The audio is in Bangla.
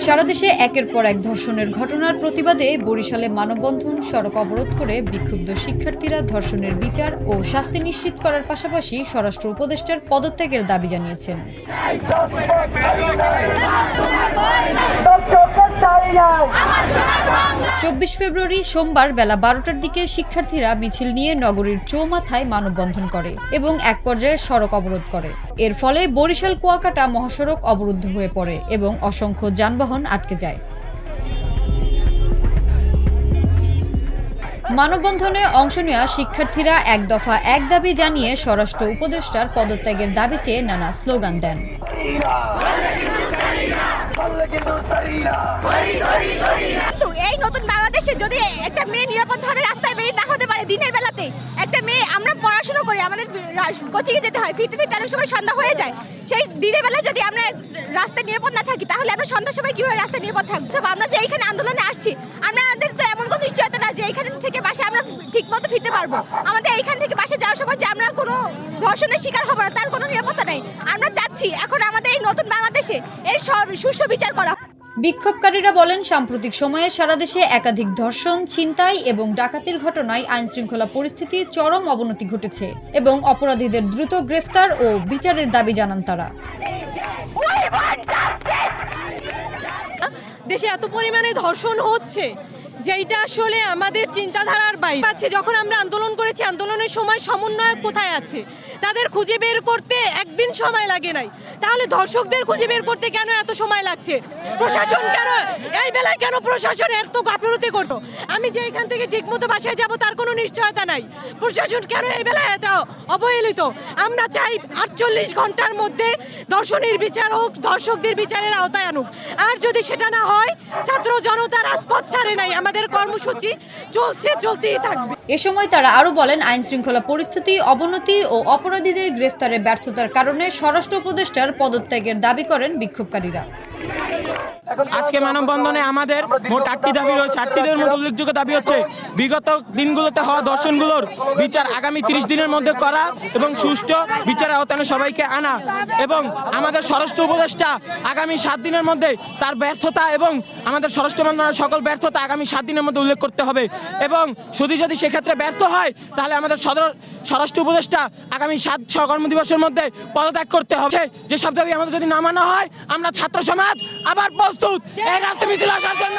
সারা দেশে একের পর এক ধর্ষণের ঘটনার প্রতিবাদে বরিশালে মানববন্ধন, সড়ক অবরোধ করে বিক্ষুব্ধ শিক্ষার্থীরা ধর্ষণের বিচার ও শাস্তি নিশ্চিত করার পাশাপাশি স্বরাষ্ট্র উপদেষ্টার পদত্যাগের দাবি জানিয়েছেন। 24 ফেব্রুয়ারি সোমবার বেলা 12টার দিকে শিক্ষার্থীরা মিছিল নিয়ে নগরীর চৌমাথায় মানববন্ধন করে এবং এক পর্যায়ে সড়ক অবরোধ করে। এর ফলে বরিশাল কুয়াকাটা মহাসড়ক অবরুদ্ধ হয়ে পড়ে এবং অসংখ্য যানবাহন আটকে যায়। মানববন্ধনে অংশ নেওয়া শিক্ষার্থীরা এক দফা এক দাবি জানিয়ে স্বরাষ্ট্র উপদেষ্টার পদত্যাগের দাবি চেয়ে নানা স্লোগান দেন। কিন্তু এই নতুন বাংলাদেশে যদি একটা মেয়ে নিরাপদভাবে রাস্তায় বেরিয়ে না হতে পারে, দিনের বেলাতে একটা মেয়ে, আমরা পড়াশোনা করি, আমাদের কোচিংয়ে যেতে হয়, ফিরতে ফিরতে অনেক সময় সন্ধ্যা হয়ে যায়। সেই দিনের বেলা যদি আমরা রাস্তায় নিরাপদ না থাকি, তাহলে আমরা সন্ধ্যার সময় কিভাবে রাস্তায় নিরাপদ থাকবো? আমরা যে এইখানে আন্দোলনে আসছি, আমাদের তো এমন কোনো নিশ্চয়তা না যে এইখান থেকে বাসে আমরা ঠিক মতো ফিরতে পারবো। আমাদের এইখান থেকে বাসে যাওয়ার সময় যে আমরা কোনো ধর্ষণের শিকার হবো না, তার কোনো নিরাপত্তা নেই। আমরা চাচ্ছি এখন আমাদের এই নতুন বাংলাদেশে এর সুষ্ঠু বিচার করা। বিক্ষোভকারীরা বলেন, সাম্প্রতিক সময়ে সারা দেশে একাধিক ধর্ষণ, ছিনতাই এবং ডাকাতির ঘটনায় আইনশৃঙ্খলা পরিস্থিতির চরম অবনতি ঘটেছে এবং অপরাধীদের দ্রুত গ্রেফতার ও বিচারের দাবি জানান তারা। দেশে এত পরিমাণে ধর্ষণ হচ্ছে যেটা আসলে আমাদের চিন্তাধারার বাইরে আছে। যখন আমরা আন্দোলন করেছি, আন্দোলনের সময় সমন্বয়ক কোথায় আছে? তাদের খুঁজে বের করতে একদিন সময় লাগে নাই, তাহলে ধর্ষকদের খুঁজে বের করতে কেন এত সময় লাগছে? প্রশাসন কেন এই বেলায়, কেন প্রশাসন এত গাফিলতি করতো? আমি যে এখান থেকে ঠিকমতো বাসায় যাব তার কোনো নিশ্চয়তা নাই। প্রশাসন কেন এই বেলায় এত অবহেলিত? আমরা চাই 48 ঘন্টার মধ্যে ধর্ষণের বিচার হোক, ধর্ষকদের বিচারের আওতায় আনুক। আর যদি সেটা না হয়, ছাত্র জনতা রাজপথ ছাড়ে নাই, আমাদের কর্মসূচি চলতেই থাকবে। এ সময় তারা আরো বলেন, আইন শৃঙ্খলা পরিস্থিতি অবনতি ও অপরাধীদের গ্রেফতারে ব্যর্থতার কারণে স্বরাষ্ট্র উপদেষ্টার পদত্যাগের দাবি করেন বিক্ষোভকারীরা। আজকে মানববন্ধনে আমাদের মোট 8টি দাবি রয়েছে। 8টির মধ্যে উল্লেখযোগ্য দাবি হচ্ছে বিগত দিনগুলোতে হওয়া ধর্ষণগুলোর বিচার আগামী 30 দিনের মধ্যে করা এবং সুষ্ঠু বিচারের আওতায় সবাইকে আনা, এবং আমাদের স্বরাষ্ট্র উপদেষ্টা আগামী 7 দিনের মধ্যে তার ব্যর্থতা এবং আমাদের স্বরাষ্ট্র মন্ত্রণালয়ের সকল ব্যর্থতা আগামী 7 দিনের মধ্যে উল্লেখ করতে হবে, এবং যদি সেক্ষেত্রে ব্যর্থ হয় তাহলে আমাদের স্বরাষ্ট্র উপদেষ্টা আগামী 7 কর্মদিবসের মধ্যে পদত্যাগ করতে হবে। যেসব দাবি আমাদের যদি না মানা হয়, আমরা ছাত্র সমাজ আবার প্রস্তুত এই রাস্তা মিছিলে আসার জন্য।